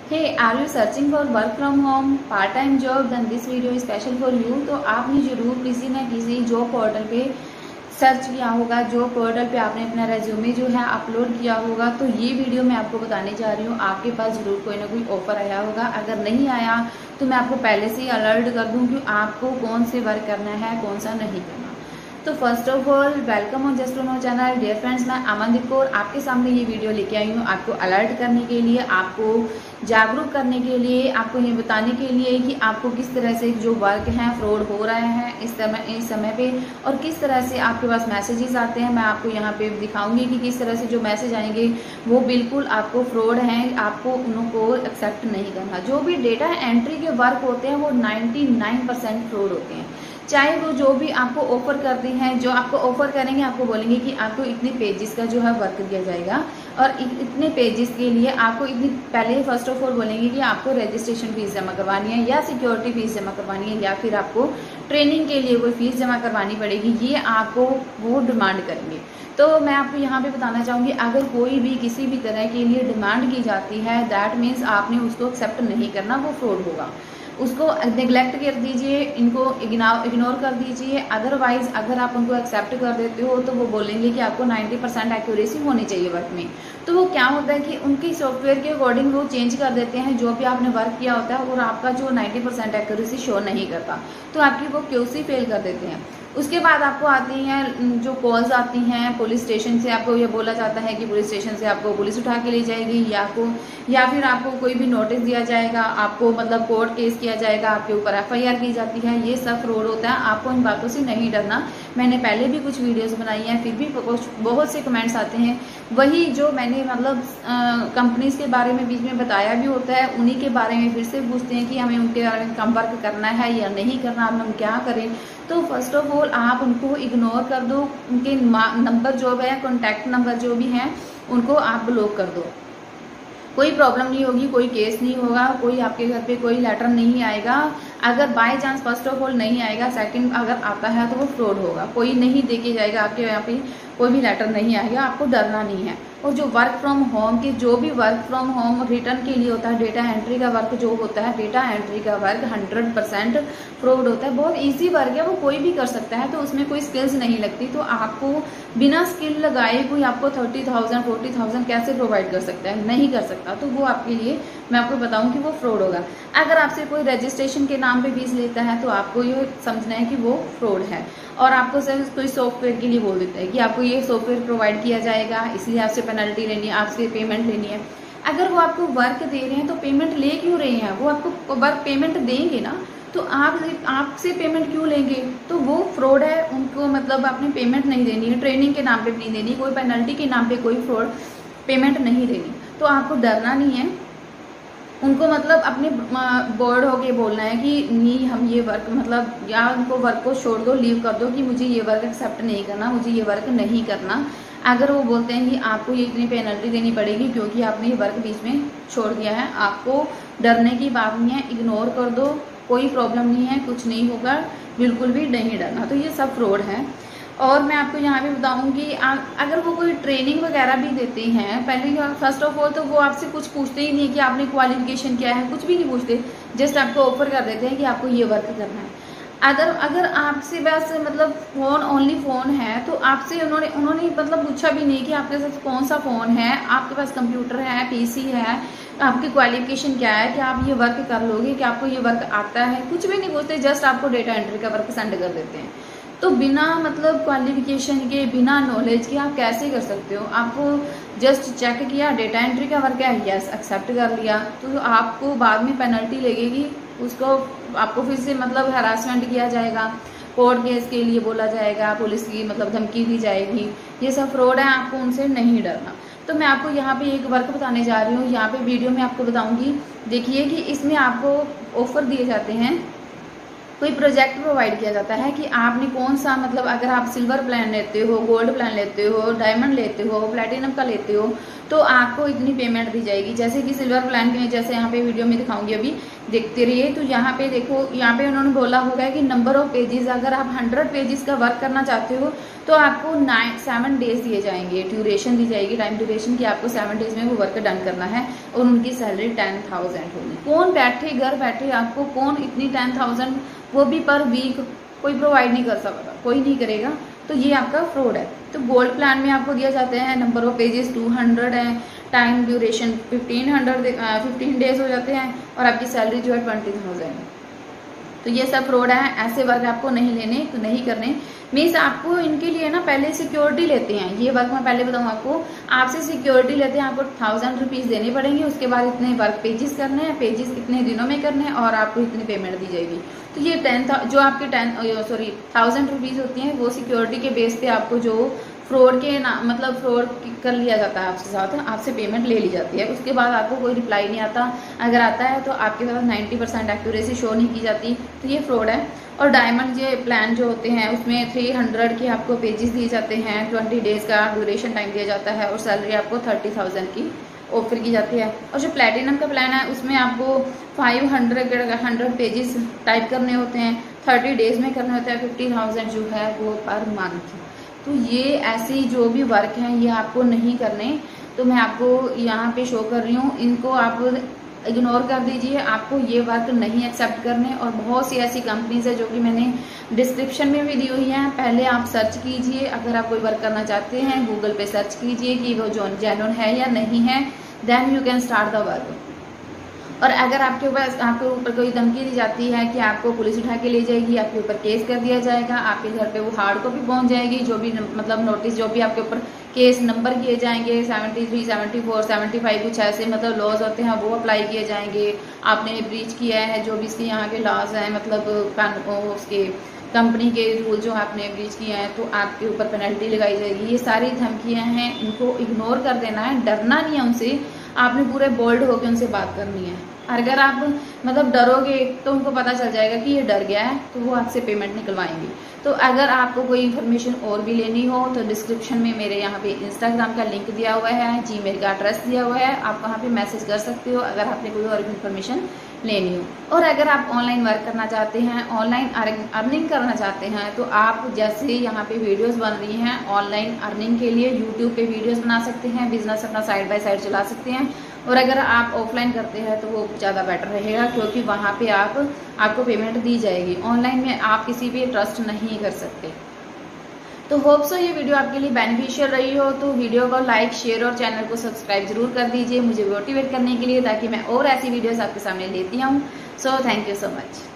Hey, are you searching for work from home part-time job? Then this video is special for you। तो आपने जरूर किसी न किसी जॉब पोर्टल पे सर्च किया होगा, जॉब पोर्टल पे आपने अपना रेज्यूमे जो है अपलोड किया होगा। तो ये वीडियो मैं आपको बताने जा रही हूँ, आपके पास जरूर कोई ना कोई ऑफर आया होगा। अगर नहीं आया तो मैं आपको पहले से ही अलर्ट कर दूँ कि आपको कौन से वर्क करना है, कौन सा नहीं करना। तो first of all welcome on just to know channel. Dear friends, मैं अमनदीप कौर आपके सामने ये वीडियो लेके आई हूँ, आपको अलर्ट करने के लिए, आपको जागरूक करने के लिए, आपको ये बताने के लिए कि आपको किस तरह से जो वर्क हैं फ्रॉड हो रहे हैं इस समय पे, और किस तरह से आपके पास मैसेजेस आते हैं। मैं आपको यहाँ पे दिखाऊंगी कि किस तरह से जो मैसेज आएंगे वो बिल्कुल आपको फ्रॉड हैं, आपको उनको एक्सेप्ट नहीं करना। जो भी डेटा एंट्री के वर्क होते हैं वो 99% फ्रॉड होते हैं। चाहे वो जो भी आपको ऑफर करते हैं, जो आपको ऑफर करेंगे, आपको बोलेंगे कि आपको इतने पेजेस का जो है वर्क दिया जाएगा और इतने पेजेस के लिए आपको इतनी, पहले फर्स्ट ऑफ ऑल बोलेंगे कि आपको रजिस्ट्रेशन फीस जमा करवानी है या सिक्योरिटी फीस जमा करवानी है या फिर आपको ट्रेनिंग के लिए कोई फीस जमा करवानी पड़ेगी। ये आपको वो डिमांड करेंगे। तो मैं आपको यहाँ पे बताना चाहूँगी, अगर कोई भी किसी भी तरह के लिए डिमांड की जाती है, दैट मीन्स आपने उसको एक्सेप्ट नहीं करना, वो फ्रॉड होगा। उसको नेग्लेक्ट कर दीजिए, इनको इग्नोर कर दीजिए। अदरवाइज अगर आप उनको एक्सेप्ट कर देते हो तो वो बोलेंगे कि आपको 90% एक्यूरेसी होनी चाहिए वर्क में। तो वो क्या होता है कि उनकी सॉफ्टवेयर के अकॉर्डिंग वो चेंज कर देते हैं जो भी आपने वर्क किया होता है, और आपका जो 90% एक्यूरेसी शो नहीं करता तो आपकी वो क्यूसी फेल कर देते हैं। उसके बाद आपको आती हैं जो कॉल्स आती हैं पुलिस स्टेशन से। आपको ये बोला जाता है कि पुलिस स्टेशन से आपको पुलिस उठा के ले जाएगी, या फिर आपको कोई भी नोटिस दिया जाएगा, आपको मतलब कोर्ट केस किया जाएगा, आपके ऊपर एफआईआर की जाती है। ये सब फ्रॉड होता है, आपको इन बातों से नहीं डरना। मैंने पहले भी कुछ वीडियोस बनाई हैं, फिर भी बहुत से कमेंट्स आते हैं। वही जो मैंने मतलब कंपनीज के बारे में बीच में बताया भी होता है, उन्हीं के बारे में फिर से पूछते हैं कि हमें उनके बारे में संपर्क करना है या नहीं करना, हम क्या करें। तो फर्स्ट ऑफ ऑल आप उनको इग्नोर कर दो, उनके नंबर जो है, कॉन्टैक्ट नंबर जो भी हैं उनको आप ब्लॉक कर दो। कोई प्रॉब्लम नहीं होगी, कोई केस नहीं होगा, कोई आपके घर पे कोई लेटर नहीं आएगा। अगर by chance first of all नहीं आएगा, सेकंड अगर आता है तो वो फ्रॉड होगा। कोई नहीं देके जाएगा, आपके यहाँ पे कोई भी लेटर नहीं आएगा, आपको डरना नहीं है। और जो वर्क फ्रॉम होम के, जो भी वर्क फ्रॉम होम रिटर्न के लिए होता है, डेटा एंट्री का वर्क जो होता है, डेटा एंट्री का वर्क 100% फ्रॉड होता है। बहुत ईजी वर्क है, वो कोई भी कर सकता है, तो उसमें कोई स्किल्स नहीं लगती। तो आपको बिना स्किल लगाए कोई आपको 30,000 40,000 कैसे प्रोवाइड कर सकता है? नहीं कर सकता। तो वो आपके लिए मैं आपको बताऊं कि वो फ्रॉड होगा। अगर आपसे कोई रजिस्ट्रेशन के नाम पे फीस लेता है तो आपको ये समझना है कि वो फ्रॉड है, और आपको सिर्फ कोई सॉफ्टवेयर के लिए बोल देता है कि आपको ये सॉफ्टवेयर प्रोवाइड किया जाएगा, इसलिए आपसे पेनल्टी लेनी है, आपसे पेमेंट लेनी है। अगर वो आपको वर्क दे रहे हैं तो पेमेंट ले क्यों रहे हैं? वो आपको वर्क पेमेंट देंगे ना, तो आपसे पेमेंट क्यों लेंगे? तो वो फ्रॉड है। उनको मतलब आपने पेमेंट नहीं देनी है, ट्रेनिंग के नाम पे नहीं देनी, कोई पेनल्टी के नाम पे कोई फ्रॉड पेमेंट नहीं देनी। तो आपको डरना नहीं है। उनको मतलब अपने बोर्ड होके बोलना है कि नहीं, हम ये वर्क मतलब, या उनको वर्क को छोड़ दो, लीव कर दो कि मुझे ये वर्क एक्सेप्ट नहीं करना, मुझे ये वर्क नहीं करना। अगर वो बोलते हैं कि आपको ये इतनी पेनल्टी देनी पड़ेगी क्योंकि आपने ये वर्क बीच में छोड़ दिया है, आपको डरने की बात नहीं है, इग्नोर कर दो, कोई प्रॉब्लम नहीं है, कुछ नहीं होगा, बिल्कुल भी नहीं डरना। तो ये सब फ्रॉड है। और मैं आपको यहाँ पे बताऊंगी, अगर वो कोई ट्रेनिंग वगैरह भी देते हैं, पहले फर्स्ट ऑफ ऑल तो वो आपसे कुछ पूछते ही नहीं कि आपने क्वालिफिकेशन क्या है, कुछ भी नहीं पूछते, जस्ट आपको ऑफर कर देते हैं कि आपको ये वर्क करना है। अगर आपसे बस मतलब फोन ओनली फोन है तो आपसे उन्होंने मतलब पूछा भी नहीं कि आपके साथ कौन सा फोन है, आपके पास कंप्यूटर है, पीसी है, आपकी क्वालिफिकेशन क्या है, कि आप ये वर्क कर लोगे, कि आपको ये वर्क आता है, कुछ भी नहीं पूछते, जस्ट आपको डेटा एंट्री का वर्क सेंड कर देते हैं। तो बिना मतलब क्वालिफिकेशन के, बिना नॉलेज के आप कैसे कर सकते हो? आपको जस्ट चेक किया डेटा एंट्री का वर्क है, यस एक्सेप्ट कर लिया, तो आपको बाद में पेनल्टी लगेगी, उसको आपको फिर से मतलब हरासमेंट किया जाएगा, कोर्ट केस के लिए बोला जाएगा, पुलिस की मतलब धमकी दी जाएगी। ये सब फ्रॉड है, आपको उनसे नहीं डरना। तो मैं आपको यहाँ पे एक वर्क बताने जा रही हूँ, यहाँ पे वीडियो में आपको बताऊंगी। देखिए कि इसमें आपको ऑफर दिए जाते हैं, कोई प्रोजेक्ट प्रोवाइड किया जाता है कि आपने कौन सा मतलब, अगर आप सिल्वर प्लान लेते हो, गोल्ड प्लान लेते हो, डायमंड लेते हो, प्लैटिनम का लेते हो, तो आपको इतनी पेमेंट दी जाएगी। जैसे कि सिल्वर प्लान के, जैसे यहाँ पे वीडियो में दिखाऊंगी, अभी देखते रहिए। तो यहाँ पे देखो, यहाँ पे उन्होंने बोला होगा कि नंबर ऑफ पेजेस, अगर आप 100 पेजेस का वर्क करना चाहते हो तो आपको 7 डेज दिए जाएंगे, ड्यूरेशन दी जाएगी, टाइम ड्यूरेशन की आपको 7 डेज में वो वर्क डन करना है। और उनकी सैलरी 10,000 होगी। कौन बैठे घर बैठे, आपको कौन इतनी 10,000 वो भी पर वीक कोई प्रोवाइड नहीं कर सकता, कोई नहीं करेगा। तो ये आपका फ्रॉड है। तो गोल्ड प्लान में आपको दिया जाते हैं नंबर ऑफ पेजेस 200 है, टाइम ड्यूरेशन 15 डेज हो जाते हैं और आपकी सैलरी जो है 20,000। तो ये सब फ्रॉड है, ऐसे वर्क आपको नहीं लेने, तो नहीं करने। मीन्स आपको इनके लिए ना पहले सिक्योरिटी लेते हैं, ये वर्क मैं पहले बताऊँ आपको, आपसे सिक्योरिटी लेते हैं, आपको 1000 रुपीज देने पड़ेंगे। उसके बाद इतने वर्क पेजेस करने हैं, पेजेस इतने दिनों में करने हैं और आपको इतनी पेमेंट दी जाएगी। तो ये 1000 रुपीज होती हैं, वो सिक्योरिटी के बेस पे आपको जो फ्रॉड के ना मतलब फ्रॉड कर लिया जाता है आपसे साथ, आपसे पेमेंट ले ली जाती है। उसके बाद आपको कोई रिप्लाई नहीं आता, अगर आता है तो आपके साथ 90% एक्यूरेसी शो नहीं की जाती। तो ये फ्रॉड है। और डायमंड ये प्लान जो होते हैं उसमें 300 के आपको पेजेस दिए जाते हैं, 20 डेज का ड्यूरेशन टाइम दिया जाता है और सैलरी आपको 30,000 की ऑफर की जाती है। और जो प्लेटिनम का प्लान है उसमें आपको 500 पेजेस टाइप करने होते हैं, 30 डेज में करने होते हैं, 50,000 जो है वो पर मंथ। तो ये ऐसी जो भी वर्क हैं ये आपको नहीं करने। तो मैं आपको यहाँ पे शो कर रही हूँ, इनको आप इग्नोर कर दीजिए, आपको ये वर्क नहीं एक्सेप्ट करने। और बहुत सी ऐसी कंपनीज है जो कि मैंने डिस्क्रिप्शन में भी दी हुई हैं, पहले आप सर्च कीजिए। अगर आप कोई वर्क करना चाहते हैं गूगल पे सर्च कीजिए कि वो जेन्युइन है या नहीं है, then you can start the work. और अगर आपके ऊपर कोई धमकी दी जाती है कि आपको पुलिस उठा के ले जाएगी, आपके ऊपर केस कर दिया जाएगा, आपके घर पे वो हार्ड कॉपी पहुंच जाएगी, जो भी मतलब नोटिस जो भी आपके ऊपर केस नंबर किए जाएंगे 73, 74, 75 कुछ ऐसे मतलब लॉज होते हैं वो अप्लाई किए जाएंगे। आपने ब्रीच किया है जो भी इसके यहाँ के लॉज हैं, मतलब उसके कंपनी के रूल जो आपने ब्रीच किया है तो आपके ऊपर पेनल्टी लगाई जाएगी। ये सारी धमकियां हैं, इनको इग्नोर कर देना है, डरना नहीं है उनसे। आपने पूरे बोल्ड होकर उनसे बात करनी है। अगर आप मतलब डरोगे तो उनको पता चल जाएगा कि ये डर गया है, तो वो आपसे पेमेंट निकलवाएंगे। तो अगर आपको कोई इन्फॉर्मेशन और भी लेनी हो तो डिस्क्रिप्शन में मेरे यहाँ पे इंस्टाग्राम का लिंक दिया हुआ है, जीमेल का एड्रेस दिया हुआ है, आप वहाँ पे मैसेज कर सकते हो अगर आपने कोई और इन्फॉर्मेशन लेनी हो। और अगर आप ऑनलाइन वर्क करना चाहते हैं, ऑनलाइन अर्निंग करना चाहते हैं, तो आप जैसे यहाँ पे वीडियोस बन रही हैं ऑनलाइन अर्निंग के लिए, यूट्यूब पे वीडियोस बना सकते हैं, बिजनेस अपना साइड बाय साइड चला सकते हैं। और अगर आप ऑफलाइन करते हैं तो वो ज़्यादा बेटर रहेगा, क्योंकि वहाँ पे आपको पेमेंट दी जाएगी। ऑनलाइन में आप किसी पे ट्रस्ट नहीं कर सकते। तो होप सो ये वीडियो आपके लिए बेनिफिशियल रही हो। तो वीडियो को लाइक, शेयर और चैनल को सब्सक्राइब जरूर कर दीजिए मुझे मोटिवेट करने के लिए, ताकि मैं और ऐसी वीडियोस आपके सामने लेती आऊँ। So thank you so much.